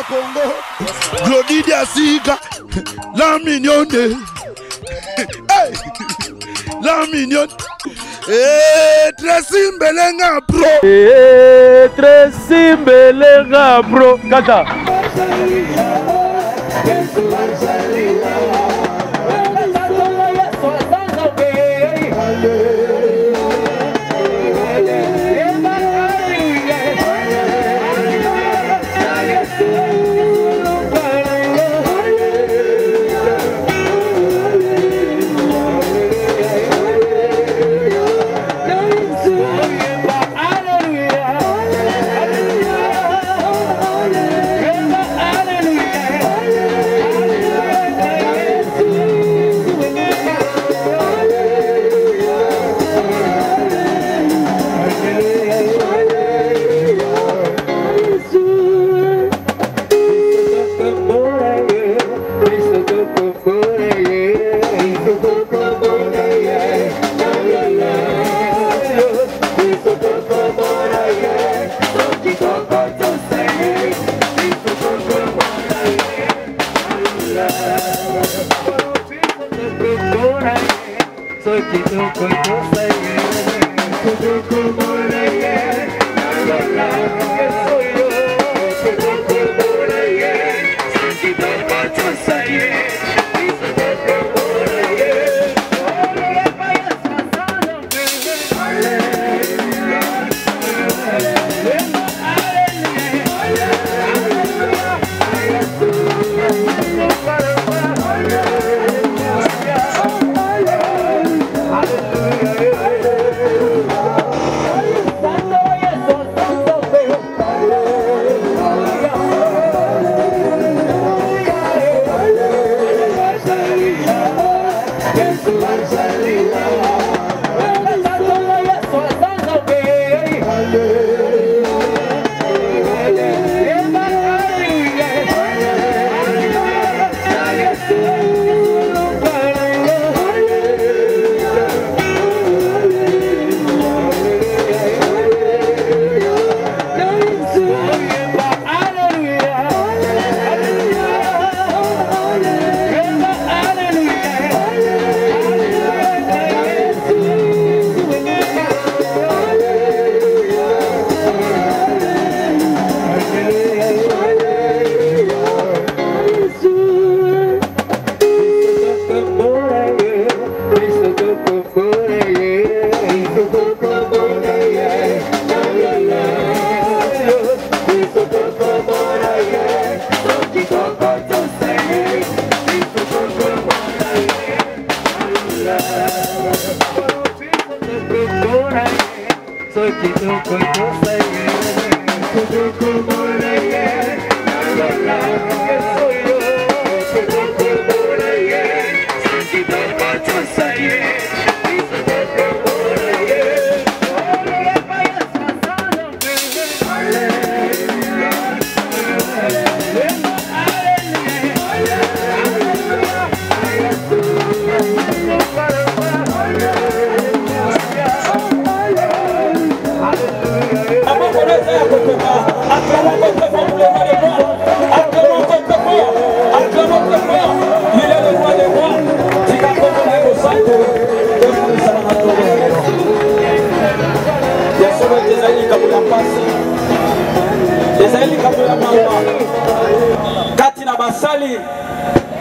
Congo, Glody Diasiga, la mignonne, la mignonne, Tracy Mbelenga Pro, Tracy Mbelenga Pro, Kata. Katina basali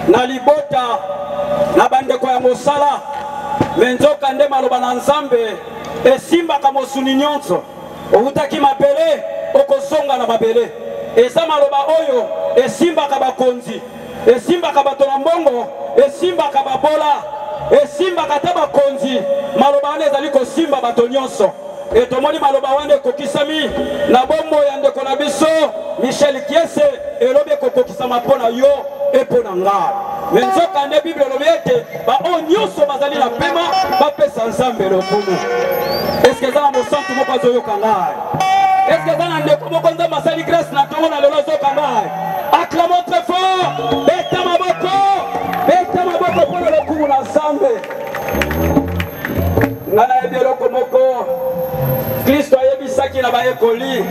na libota na bandeko ya mosala menzoka nde maloba na nzambe esimba kamosuni nyonso okutaki mabele okozonga na mabele eza maloba oyo esimbaka bakonzi esimbaka bato na mbongo esimbaka babola esimbaka ta bakonzi maloba wana ezali kosimba bato nyonso etomoni maloba wana ekokisami na bombo ya ndeko na biso Michel Kiese elobi ekokokisama mpo na yo epo na ngai menzoka nde Bible elobi ete baoyo nyonso bazali na pema bapesa nzambe lokumu eske eza na mosantu moko azoyoka ngai eske eza na ndeko moko nzambe asali grâce na ntongo na lelo azoyoka ngai acclamons très fort beta maboko mpo na lokumu na nzambe ngai nayebi eloko moko Kristo ayebisaki na baye Koli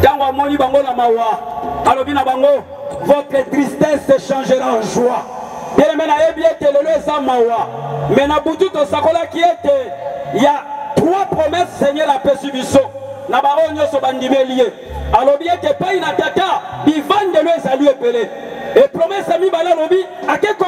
tango amoni bango na mawa alobi na bango votre tristesse changera en joie. Bien aimé na yebi ete lelo eza mawa mais na butu tosakolaki ete ya 3 promesses Seigneur apesi biso na baoyo nyonso bandimeli ye alobi ete epai na tata bivandelo ezali ebele et promesse ya mibale alobi akeko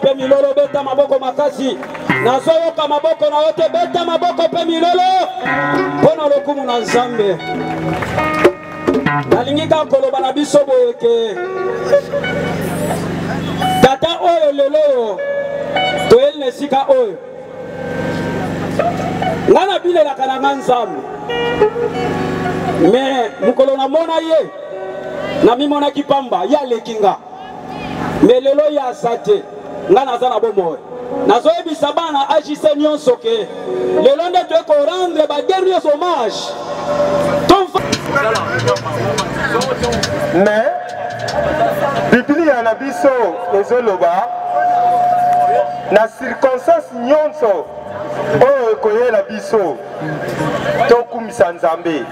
pe milolo beta maboko makasi nazoyoka maboko na yote beta maboko pe milolo pona lokumu na Nzambe nalingika koloba na biso boyeke tata oyo lelo toyeli na esika oyo nga na bilelaka na nga Nzambe me mokolo namona ye namimonaki pamba ye aleki nga me lelo ye aza te nga naza na bomoi nazoyebisa bana agise nyonso ke lelo nde toye korendre baderniers hommage mais biblia na biso ezoloba na circonstance nyonso oyo ekoyela biso tokumisa Nzambe.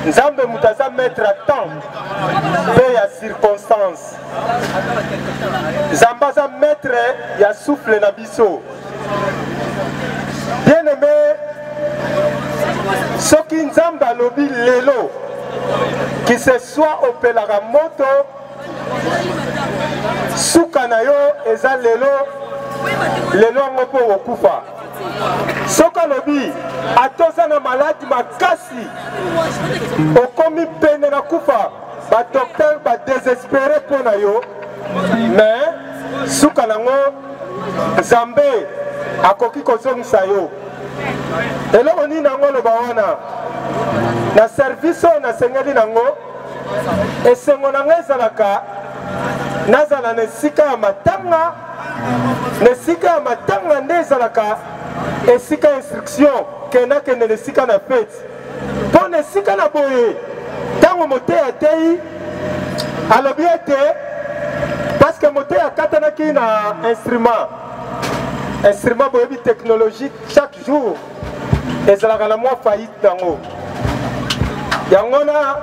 Nzambe mutu aza mettre à temps mpe ya circonstance. Nzambe aza maître ya souffle na biso. Bien aimé, soki nzambe alobi lelo qui se soit opelaka moto suka na yo eza lelo yango mpo kokufa. Soki alobi atoza na maladi makasi okomi pene na kufa, badokter badesespere mpo na yo, mais suka nango nzambe akoki kozongisa yo. Eloko nini nango loba wana na service oyo nasengeli nango, esengo na ngai ezalaka nazala na esika ya matanga. Na esika ya matanga nde ezalaka esika instruction ke nakende na esika na fete. Mpo na esika na boye ntango moteyi ateyi alobi ete parceke moteyi akatanaki na instrument boyebi technologique chaque jour ezalaka na mwa faillite nango. Yango na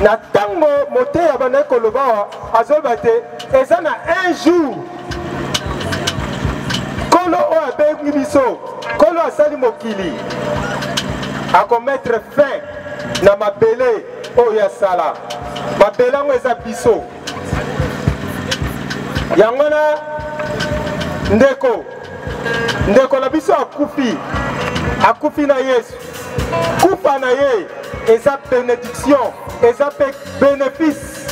ntango moteyi abandaki koloba azoloba te eza na un jour kolo oyo abengi biso, kolo asali mokili akomettre fin na mabele oyo asala. Mabele yango eza biso. Yango na ndeko na biso akufi na Yesu. Kufa na ye eza bénédiction, eza bénéfice.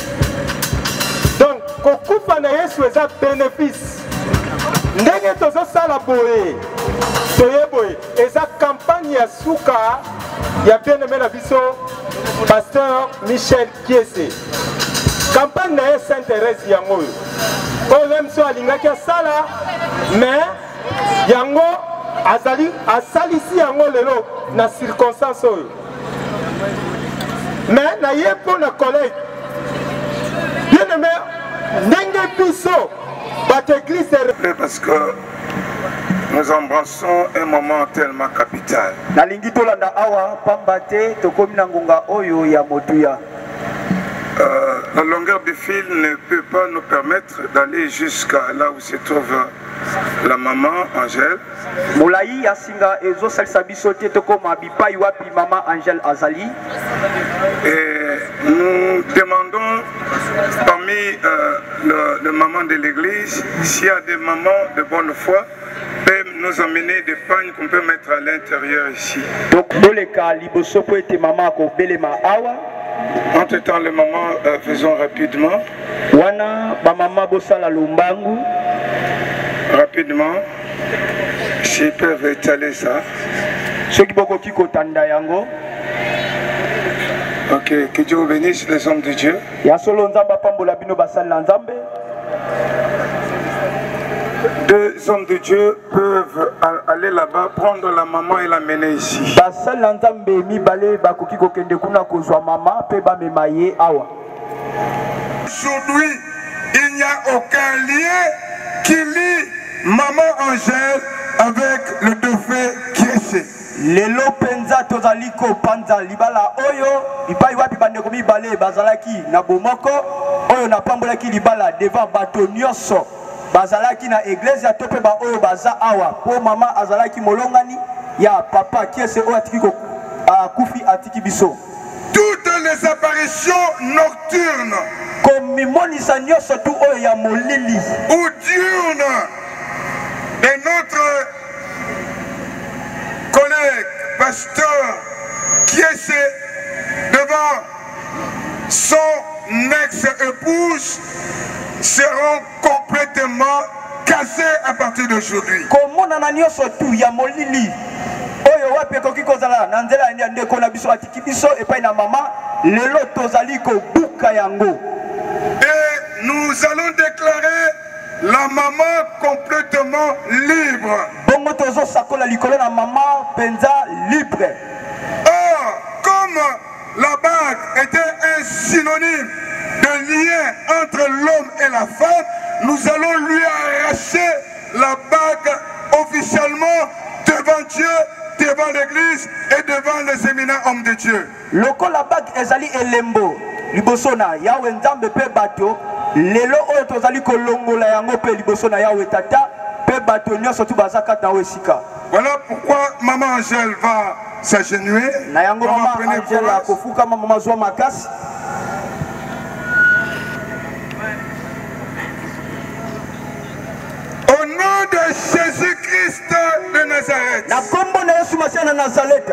Donc kokufa na Yesu eza bénéfice. Ndenge tozosala boye toye boye eza campagne ya suka ya bien-aimé na biso Pasteur Michel Kiese. Campagne na ye Sainte-Thérèse yango oyo mso alingaki asala, mais yango asalisi yango lelo na circonstance oyo. Mais na ye mpo na collègue bien-aimé ndenge biso bato église. Parce que nous embrassons un moment tellement capital. Nalingi tolanda awa pambate tokomi na ngonga oyo ya motuya. La longueur du fil ne peut pas nous permettre d'aller jusqu'à là où se trouve la maman Angèle. Moulayi yasinga ezo salisa biso te tokoma bipai wapi maman Angèle azali. Et nous demandons parmi le maman de l'église s'il y a des mamans de bonne foi peuvent nous amener des pagnes qu'on peut mettre à l'intérieur ici. Donc boleka liboso po ete maman ko belema awa. Entre-temps, les mamans faisons rapidement. Wana ba mama bosala lumbangu. Rapidement, s'ils peuvent étaler ça. Soki boko kiko tanda yango. Ok, que Dieu vous bénisse les hommes de Dieu. Ya solo nzamba pambola bino basali na nzambe. Deux hommes de Dieu peuvent aller là-bas, prendre la maman et l'amener ici. Aujourd'hui, il n'y a aucun lien qui lie maman Angèle avec le dauphin Kiese. Lelo penza tozaliko panza libala oyo ipai wapi bandeko mibale bazalaki na bomoko oyo na pambolaki libala devant bato nyonso bazalaki na église ya tope ba oyo baza awa po mama azalaki molongani ya papa Kiese oyo atiki ko kufi atiki biso. Toutes les apparitions nocturnes comme mimonisa nyonso tu oyo ya molili ou diurnes de notre collègue pasteur Kiese devant son ex-épouse seront complètement cassés à partir d'aujourd'hui. Comment on a tu ya molili oyo wapi koki kozala na nzela ya ndeko na biso atiki biso epai na mama lelo tozali ko buka yango. Et nous allons déclarer la maman complètement libre. Bongo tozo sakola likolo na mama penza libre. Or, comme la bague était un synonyme de lien entre l'homme et la femme, nous allons lui arracher la bague officiellement devant Dieu, devant l'église et devant les éminents hommes de Dieu. Loko la bague ezali elembo libosona yawe nzambe pe bato lelo oyo tozali kolongola yango pe libosona yawe tata pe bato nyonso tu bazaka ta esika. Voilà pourquoi maman Angèle va s'agenouiller. Maman prenez Angèle courage. akofuka maman zwa makasi. Au nom de Jésus-Christ de Nazareth, Na kombo na Yesu Masiya na Nazareth.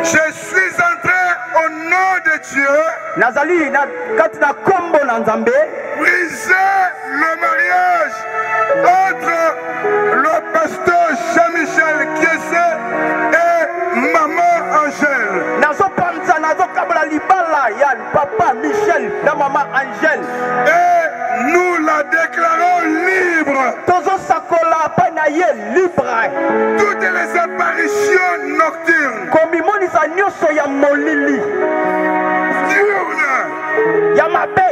je suis entré au nom de Dieu Nazali na kati na kombo na Nzambe. briser le mariage entre le pasteur Jean-Michel Kiese et maman Angèle. Nazo panza nazo kabla libala ya papa Michel na maman Angèle. Et nous la déclarons libre. Tozo sakola pa na ye libre. Toutes les apparitions nocturnes, Komi monisa nyonso ya molili. diurnes, Ya mabe.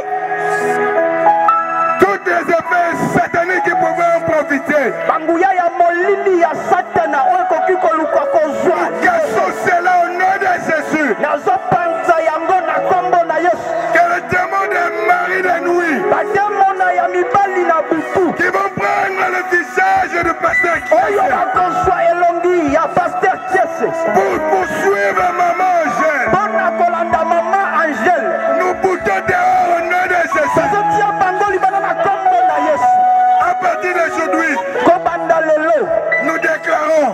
tous les effets sataniques qui pouvaient en profiter, Banguya ya molili ya satana oyo koki koluka kozwa. cassons cela au nom de Jésus. Nazo panza yango na kombo na Yesu. Que le démon des maris de nuit Bademona ya mibali na butu. qui vont prendre le visage du pasteur Oyo Kiese bakozwa elongi ya pasteur Kiese. pour poursuivre maman Angèle, Bona kolanda maman Angèle. nous boutons dehors au nom de Jésus. Tozotia bango libana na kombo na Yesu. À partir d'aujourd'hui, Kobanda lelo. nous déclarons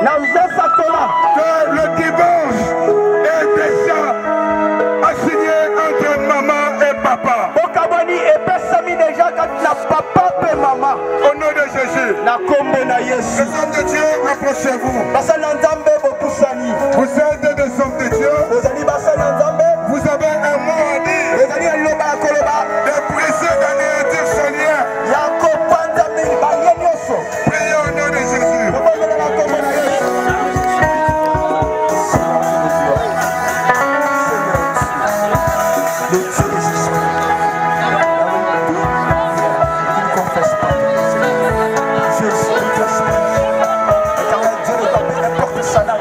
Nazo sakola. que le divorce est déjà assigné entre maman et papa. Bokabani epesami deja kati na papa pe mama. Au nom de Jésus, Na kombo na Yesu. les hommes de Dieu, approchez-vous. Basa na Nzambe bopusani. Vous êtes des hommes de Dieu. Bozali basa na Nzambe. Vous avez un mot à dire. Bozali eloba ya koloba. De briser, d'anéantir ce lien. Ya kopanza baye nyonso. Priez au nom de Jésus. Bokabana na kombo na Yesu.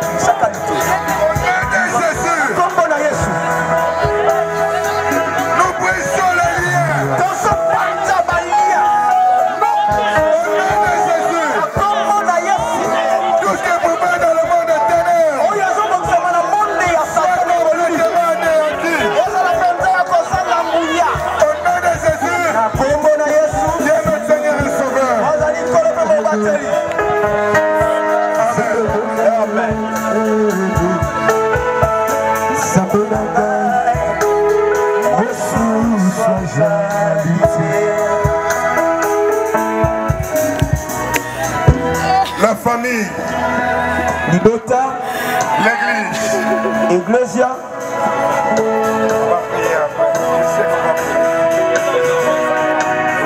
Au nom de Jésus, Kombo na Yesu. nous brisons les liens. Tozopanza balia. Au nom de Jésus, Kombo na Yesu. tout ce qui vous met dans le monde de ténèbres, Oyo azobokisama na monde ya satana nous molili. devons anéantir. Ozala mpenza ya kozanga nguya. Au nom de Jésus, Na kombo na Yesu. Dieu notre Seigneur et Sauveur. Ozali nkolo mpe mobateli. Amen. La famille, Libota, l'église. Iglesia, On va prier après. Je sais qu'on va prier.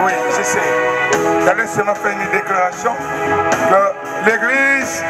Oui, je sais. J'allais seulement faire une déclaration que l'église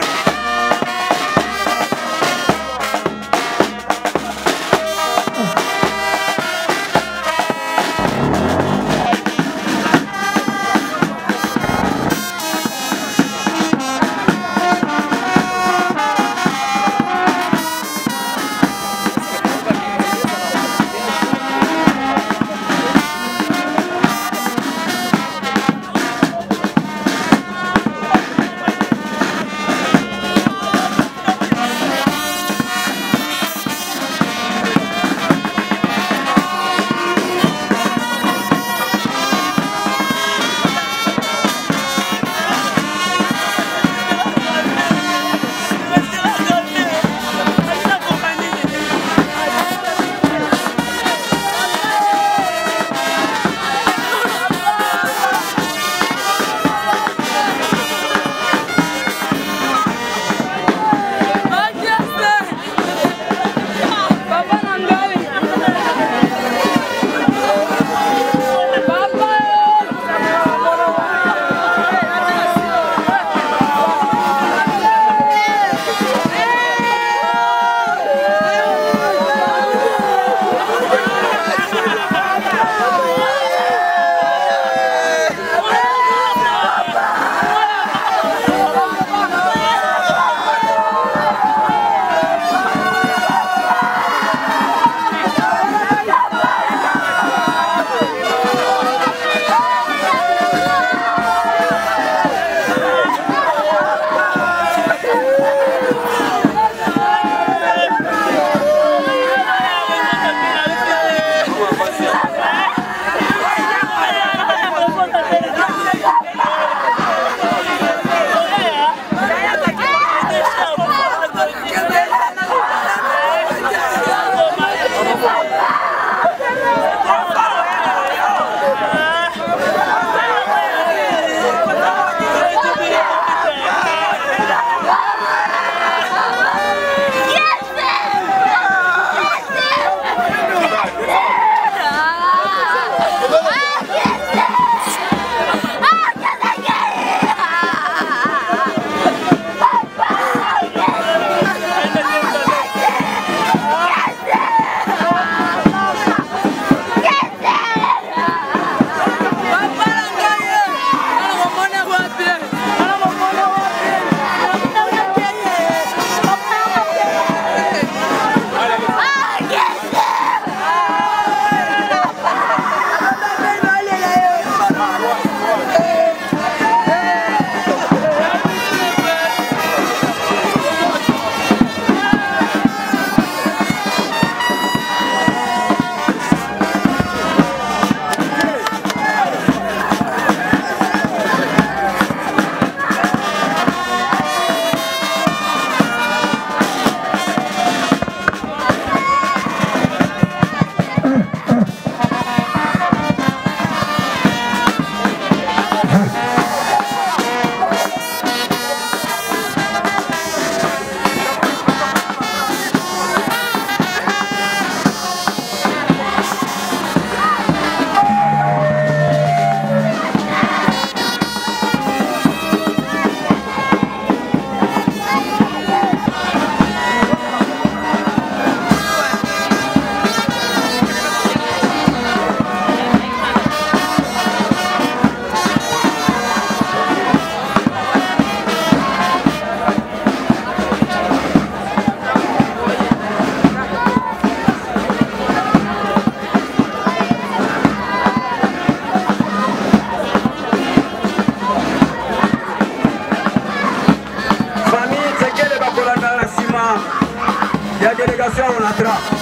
contrat.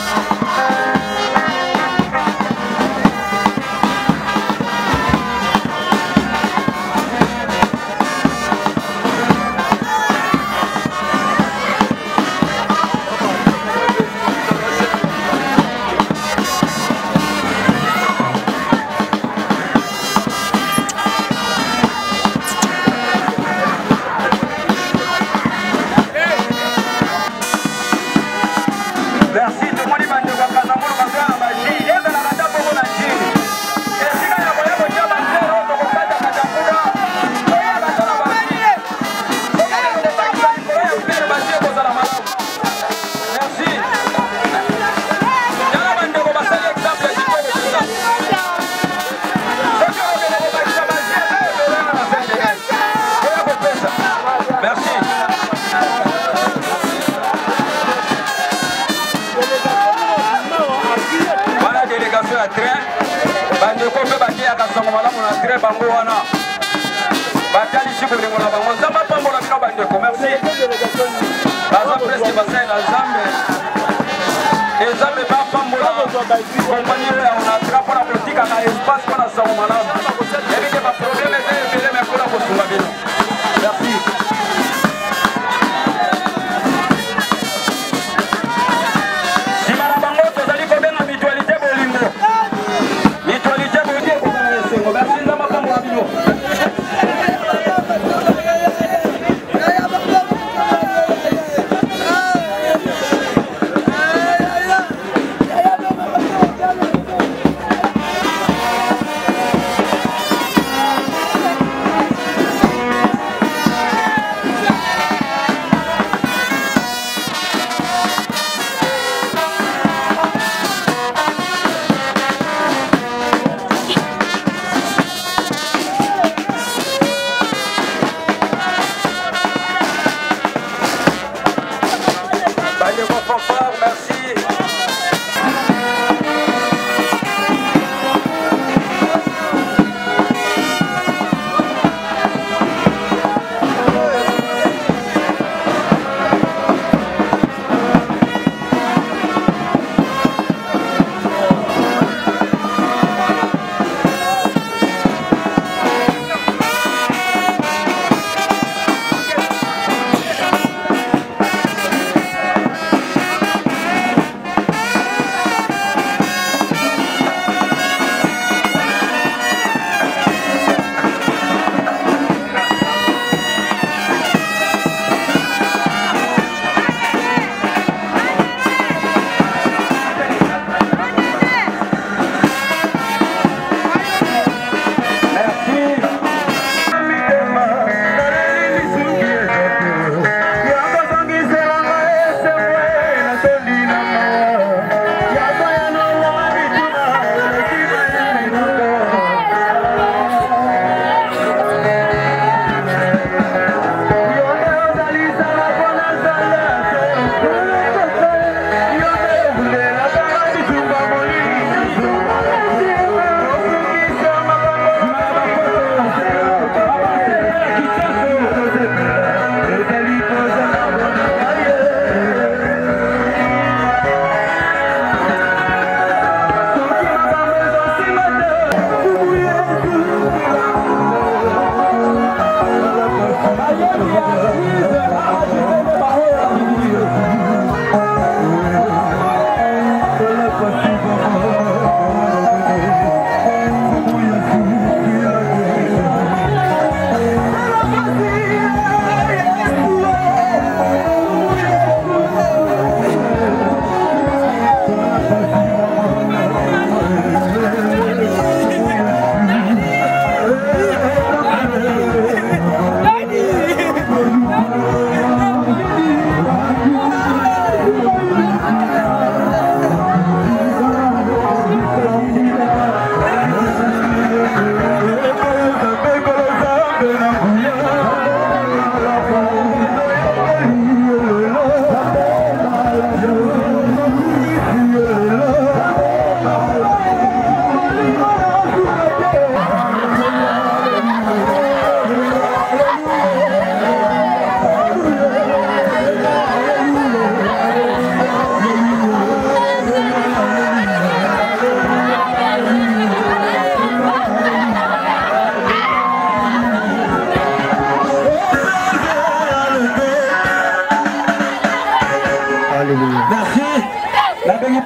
Love.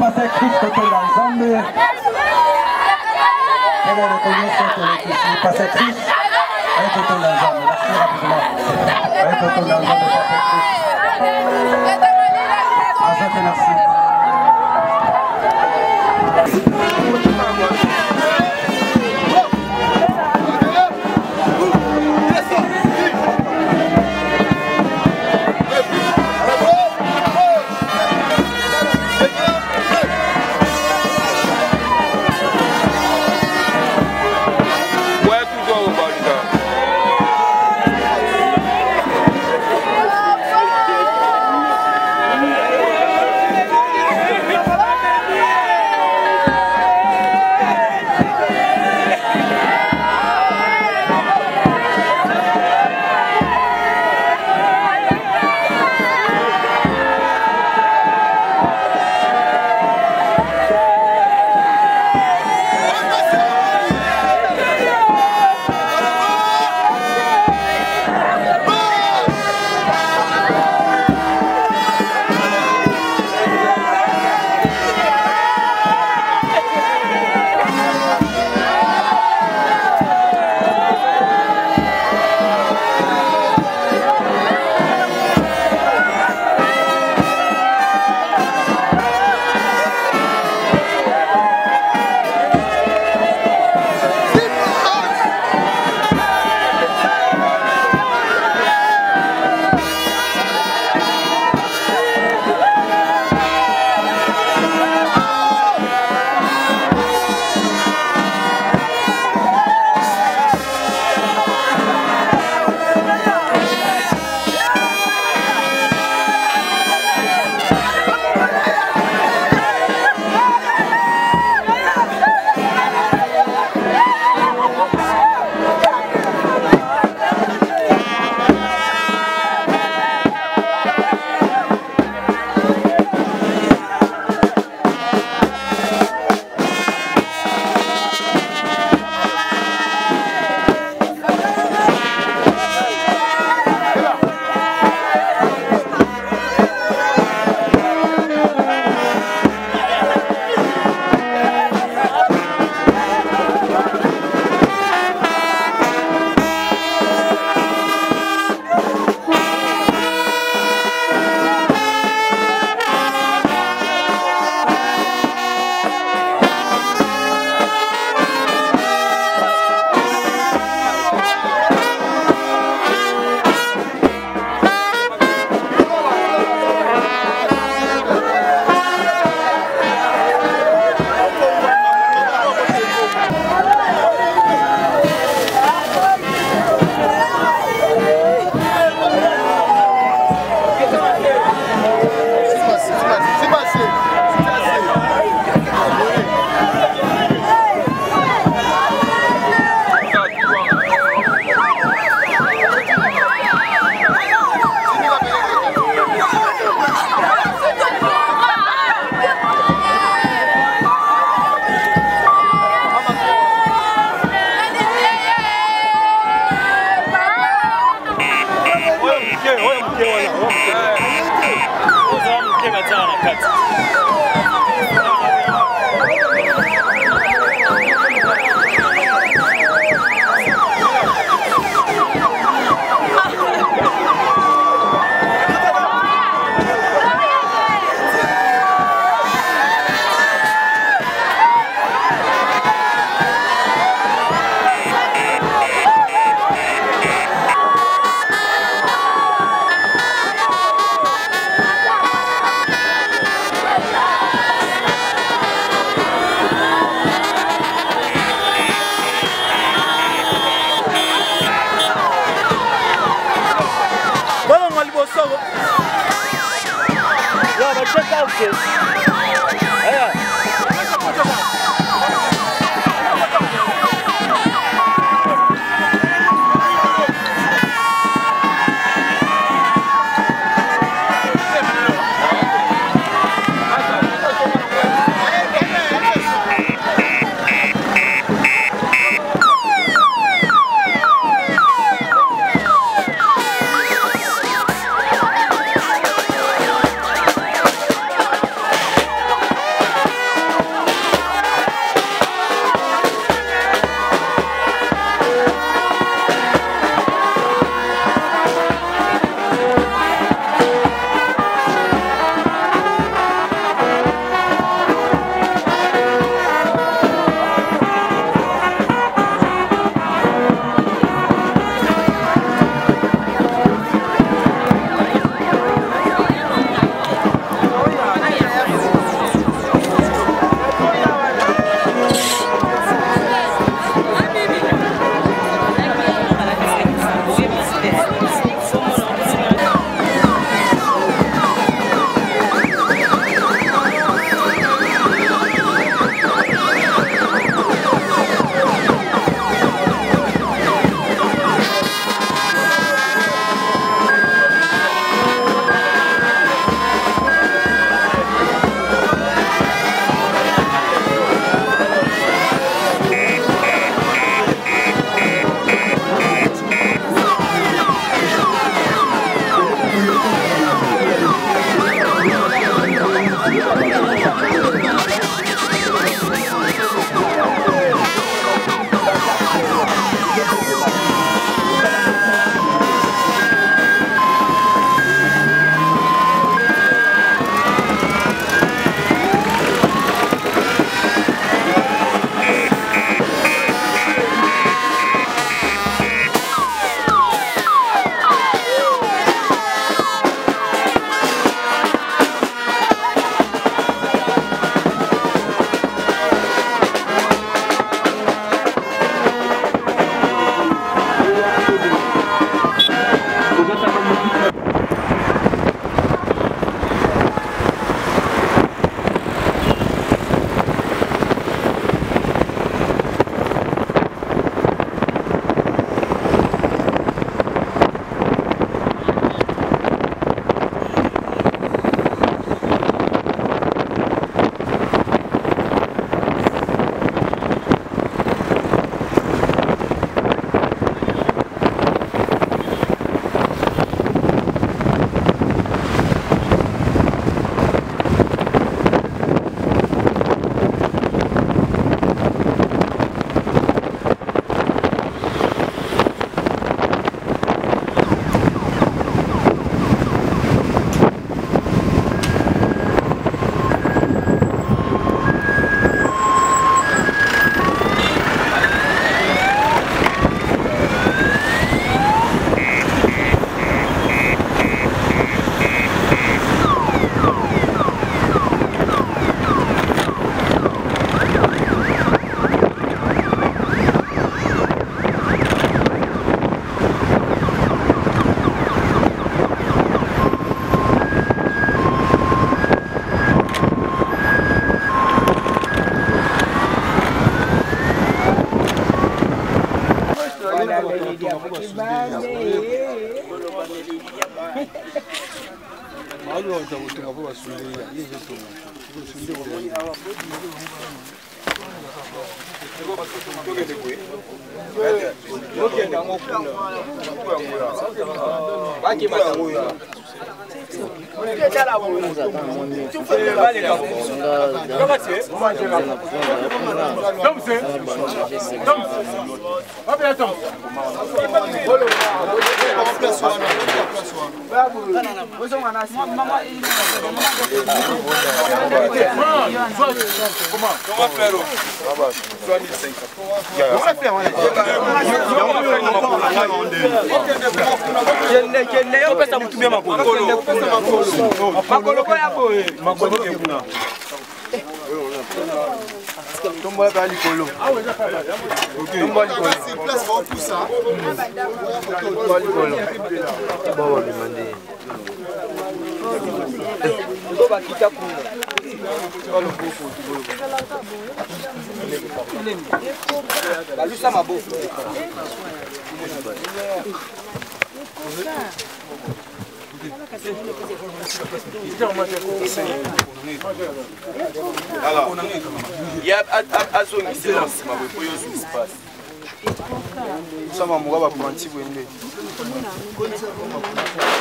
passer Christ côté l'ensemble. Elle est reconnue cette passer Christ. Elle est côté l'ensemble. Merci rapidement. Elle est côté l'ensemble. Merci.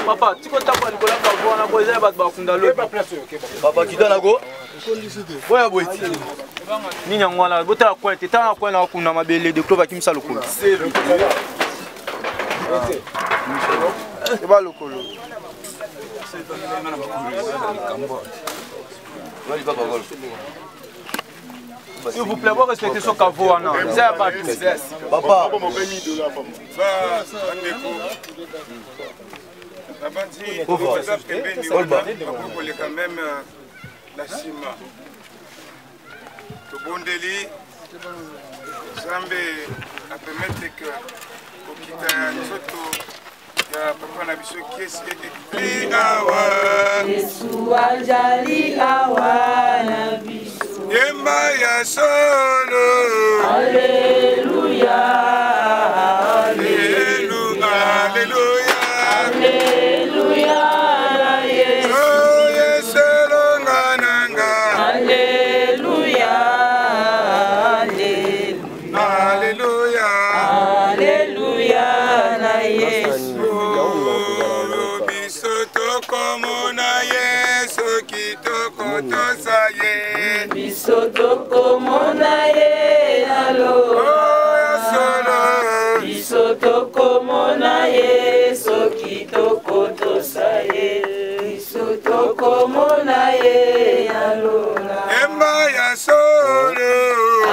Papa, tu comptes pas Nicolas Pavon, on a posé la batte dans l'eau. Papa, qui donne à go? Ouais, oui. Nina, on a goûté la coin, t'es à coin, on a ma belle de clova qui me sale au cou. C'est le c'est pas le colo. S'il vous plaît, vous respectez ce caveau. C'est pas tout. Papa. Quand même la cima. Le bon délit, Zambé a permis que au Kita Soto, il y a papa Nabiso qui est awa. Yesu ajali awa Nabiso. Yemba ya solo. Alléluia. Alléluia. Alléluia. Alléluia. Bisoto komona ye alo. Bisoto komona ye soki tokoto saye. Bisoto komona ye alo. Emba ya solo.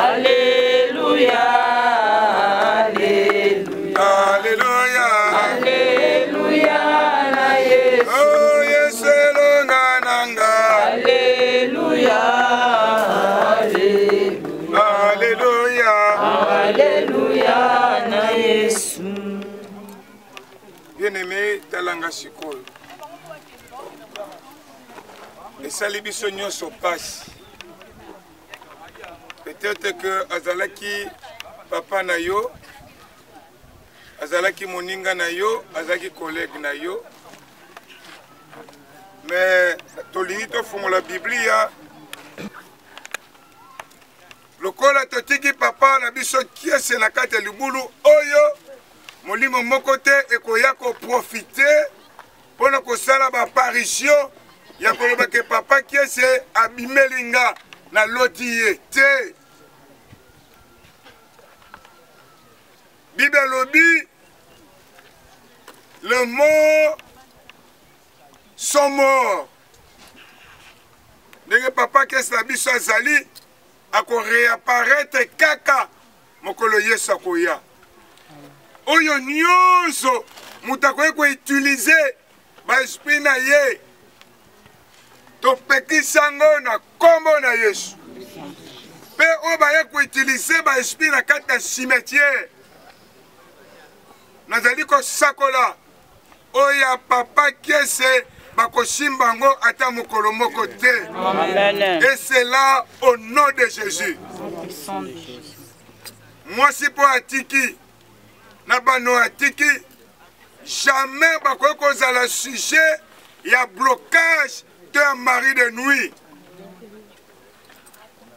Alléluia. Alléluia. Alléluia. Alléluia na Yesu. Oh Yesu longa nanga. Alléluia. Alléluia. Alléluia na Yesu. Bien-aimé talanga sikoyo. Esali biso nyonso pasi. Peut-être que azalaki papa na yo, azalaki moninga na yo, azalaki collègue na yo. Mais tolingi tofungola Biblia. Lokola totiki papa na biso kiese na kati ya libulu oyo molimo moko te ekoya ko profiter pona kosala ba apparition ya koloba ke papa kiese abimelinga na loti ye te. Bible lobi le mort sont morts. Ndenge papa kiese na biso azali ako réapparaître kaka mokolo Yesu akoya. Oyo nyonso mutakoye ko utiliser ba esprit na ye topekisa ngo na kombo na Yesu. Pe oyo baye ko utiliser ba esprit na kati ya cimetière. Nazali kosakola oyo papa kiese bakosimba ngo ata mokolo moko te. Amen. Et c'est là au nom de Jésus. Moi si pour atiki na bano atiki jamais bakoki kozala sujet ya blocage un mari de nuit.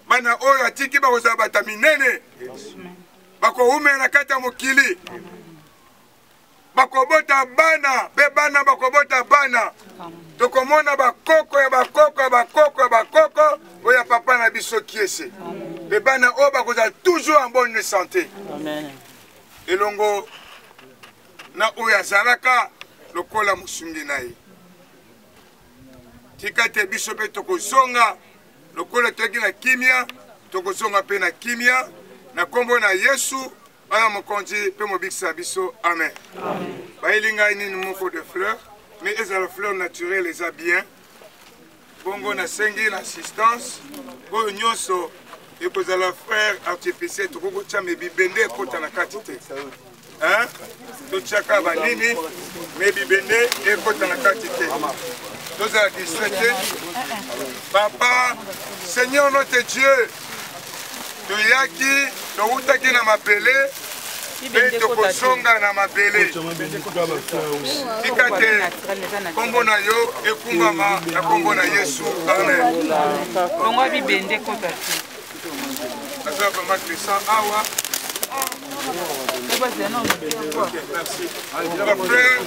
Bana oyo atiki bakozala bata minene. Bakoumela kata mokili. Bakobota bana, be bana bakobota bana. Tokomona bakoko ya bakoko ya bakoko ya bakoko oya papa na biso kiese. Be bana oyo bakozala toujours en bonne santé. Amen. Elongo na oyo azalaka lokola mosungi na ye. Tika te biso pe tokozonga lokola toki na kimia, tokozonga pe na kimia na kombo na Yesu bana mokonzi pe mobikisa biso. Amen. Bailinga ini moko de fleurs, mais ezala fleurs naturelles eza bien. Bongo na sengi l'assistance, oyo nyonso ekozala frère artificiel tokoko tia mebibende ekota na kati te. Hein? Totiaka banini mebibende ekota na kati te. Tozala disrete. Papa, Seigneur notre Dieu, toyaki, toutaki na mabele, pe tokozonga na mabele. Tika te, kombo na yo ekumbama na kombo na Yesu. Amen. Bongo bibende kota te. Aza vraiment Christian awa. Ok, merci. La fleur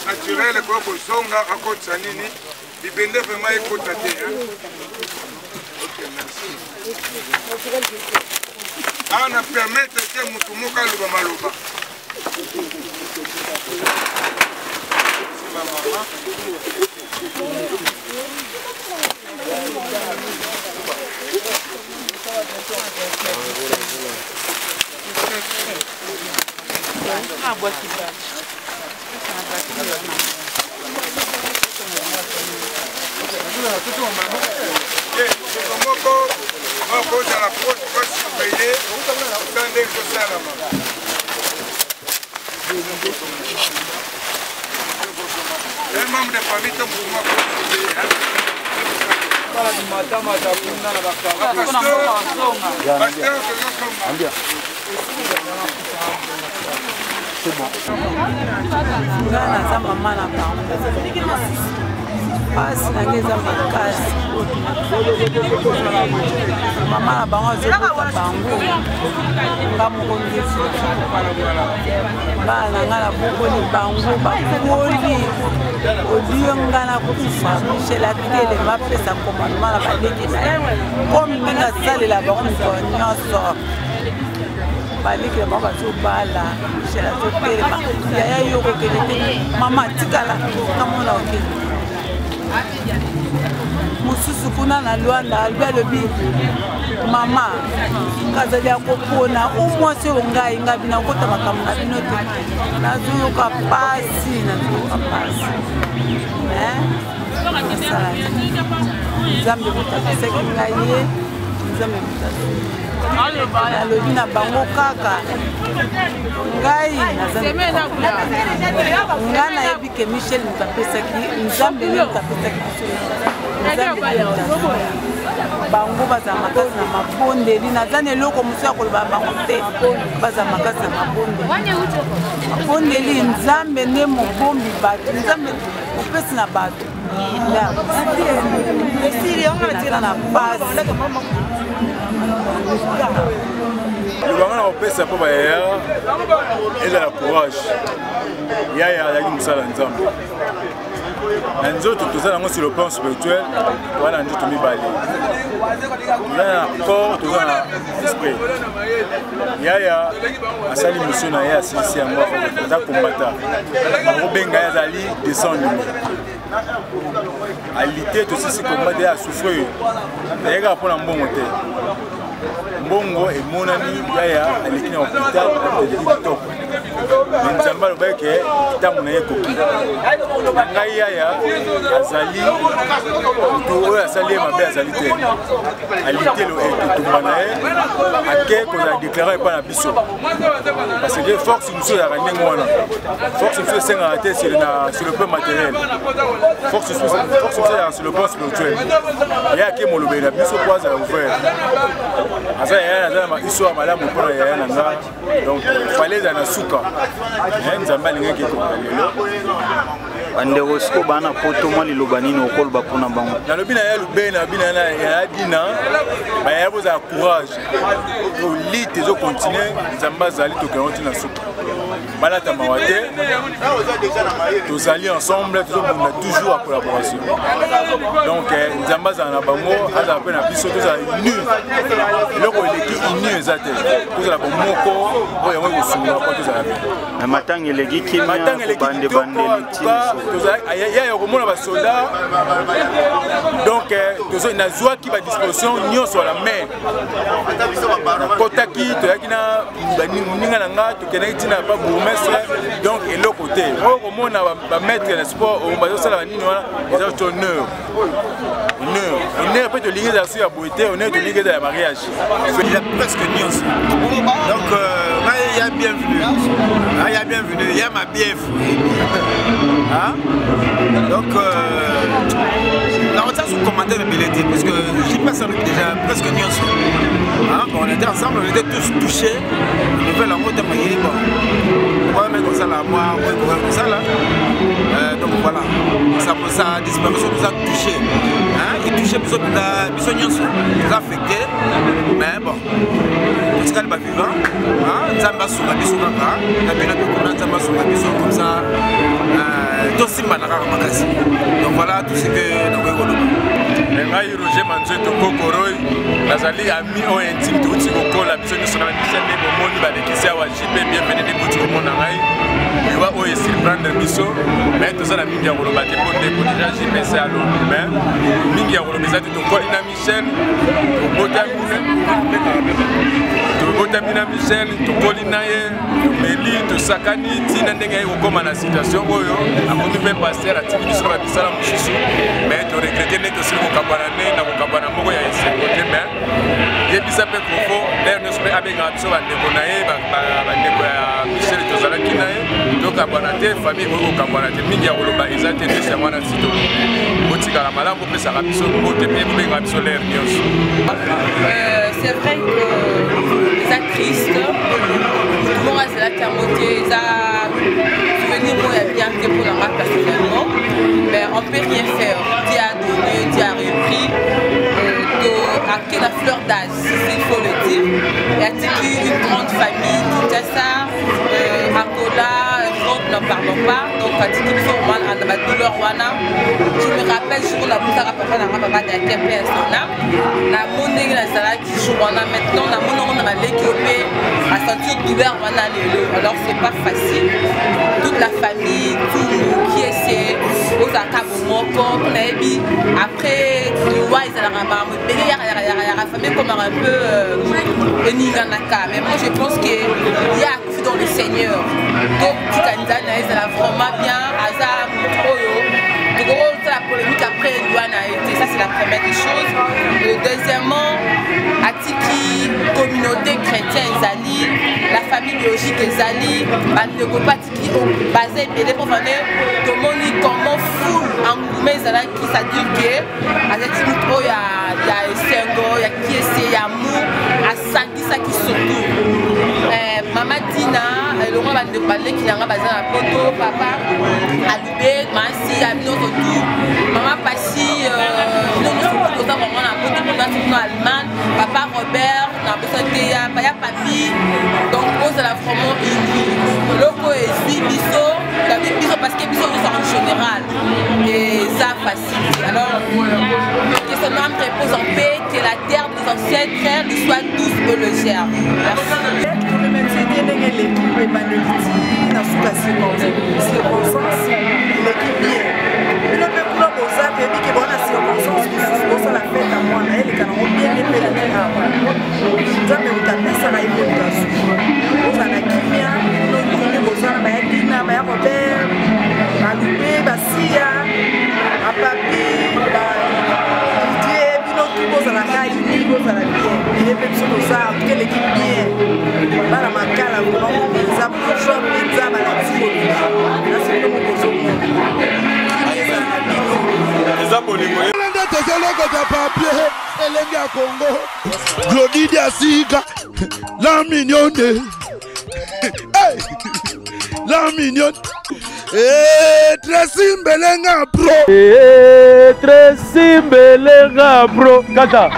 naturelle kwa kozonga akotsa nini? Bibende vraiment ekota te. Ok, merci. Ana permettre que mutu moka luba maloba. Un membre de famille qui pasi nange eza makasi mama na bango azobota bango nga moko ndefu bana nga na bokoli bango bakoli odio nga na kufa michel akele mapesa commandement na baleki na ye komi ndenge asalela bango mikolo nyonso baleki na bango bazobala michel azotelema yaya yo kokende te mama atikala ngamona okende mosusu kuna na Luanda albi alobi mama kazali ya kopona umwasi oyo ngai ngabi na kota makambo na bino te nazoyoka pasi nasala nzambe motakisaki ngai ye nzambe motakisaki nalobi na bango kaka ngai ngai nayebi ke Michel mutapesaki nzambe nde mutapesaki bango baza makasi na mabondeli naza na eloko mosusu ya koloba bango te baza makasi na mabondeli nzambe nde mobombi bato nzambe mopesi na bato naza na pasi lobanga na kopesa mpo bayaya ezala courage yaya azalaki mosala nzambe na nzoto toza nango sur le plan spirituel wana nzoto mibale toza na corps toza na esprit yaya asali mission na ye asilisi yango aza kombata bakobenga ye azali descendre alite tosisi kombata ye asouffrir nayekaka mpona mbongo te mbongo emonani yaya aleki na hopital ateleki kitoko me nzambe alobaki ke ntango na ye ekoki na ngai yaya azali moto oyo asali ye mabe azali te alite etumba na ye ake kozala déclaré epai na biso parce que force mosusu ezalaka ndenge wana force mosusu esengaka te sur le plan matériel force mosusu ezalaka sur le plan spirituel ye ake molobeli na biso po azala ouvert aza yaya aza na histoire malamu mpona yaya na nga donc fale ezala na suka nzambe alingaki ekoka lelo bandeko siko bana poto mwa liloba nini okoloba mpona bango nalobi na ya lube na bina ya dina baya bozala courage tolite ezokontinue nzambe azali tokende ntina suka balata mawa te tozali ensemble tozobunda toujours à collaboration donc nzambe azala na bango azala mpe na biso tozala uni eloko eleki uni eza te tozala bomoko oyo yango ekosungula mpo tozala bien na matanga eleki kimia kobande ya komona basoda donc nazwaki badisposition nyonso la main kotaki toyaki na moninga na nga tokendaki ntina pa bourgmestre donc eloko te oyo komona bamaître na sport bazosala banini wana eza honneur mpe tolingi eza so ya boye te honneur tolingi eza ya mariage presque nyonso donc ngai ya bienvenu ya ma bief donc on sous commentaire de billetté parce que j'ai pas ça déjà presque nyonso on était ensemble, on était tous touchés nouvelle en mode maillé bon ouais mais comme ça là moi comme ça là donc voilà sa disparition nous a touché il touchait besoin nyonso nous a affecté mais bon tout ce qu'elle va vivre nzamba sur la biso kaka na bina tokona nzamba sur la biso comme ça tout simba na kaka makasi donc voilà tout ce que nous voulons ngai Roger Manzeto Kokoroi nazali ami o intime tuti kokola biso nyonso na biso ne bomoni balekisi awa jipe bienvenue buti komona ngai ewa o surprendre biso mais tozala mingi ya koloba te mpo ndeko déjà jipe se alo mais mingi ya koloba eza te tokoli na Michel tobotami na Michel tokoli na ye tomeli tosakani ntina ndenge ayi kokóma na situation oyo akomi mpe paster atiki biso na babisala mosusu mais toregrete nde tosili kokabwana ne na kokabwana moko ya esengo te mais yebisa mpe profo lere nyonso mpe abengaka biso bandeko na ye bandeko ya Michel tozalaki na ye tokabwana te famille oyo kokabwana te mingi ya koloba eza te ndesi yango wana sito botikala malamu opesaka biso mbote mpe bobengaka biso lere nyonso. C'est vrai que les actrices, tout le monde a la moitié, ça souvenir moi bien que pour la marque personnellement, mais on peut rien faire. Dieu a donné, Dieu a repris, à quelle la fleur d'âge, il faut le dire. Il y a une grande famille, Kinshasa, Akola, n'en parlons pas, donc quand il faut à la douleur je me rappelle jour la boutique à papa n'a pas de la personne la monnaie la salade qui joue maintenant la monnaie on a l'équipe à sentir douleur alors c'est pas facile toute la famille tout le monde qui essaie aux acabos mais après tu vois ils ont la famille comme un peu mais moi je pense qu'il y a dans le Seigneur donc tu candidat vraiment bien Azam Oyo la polémique après Luana a été ça c'est la première des choses deuxièmement Atiki communauté chrétienne Zali la famille biologique Zali ne peut pas Atiki basé et les professeurs demandent comment foule engouement Zali qui ça dit que Atiki Oyo il y a Sengo il y a qui essaie il y a Mou à Sandi ça qui surtout Maman Dina le roi de parler qui n'a pas besoin de photo papa Alubé Mansi Amino tout maman Passi nous sommes vraiment la photo pour nous Allemagne papa Robert n'a besoin de ya papi donc pose la vraiment une loco et biso parce que biso nous en général et ça facile alors que son âme repose en paix que la terre des anciens frères lui soit douce et légère merci. L'équipe est banalité dans ce cas circonstance l'équipe bien mais le peuple n'a pas ça et que bon la circonstance pour ça la fête à moi mais elle quand on bien les la terre ça me tape ça la idée de ça on a qui bien nous les besoin ba dina ba Robert ba Loubé ba Sia a papi ba Didier bino qui pose la caille ni pose la bien et les personnes ça que l'équipe bien bala makala vraiment pizza pour jouer pizza bala tiko là c'est comme besoin eza bolingo elanda tozoloko ta papier elenge ya Congo Glody Diasika la mignonne hey la mignonne Tracy Mbelenga bro. Tracy Mbelenga bro. Kata.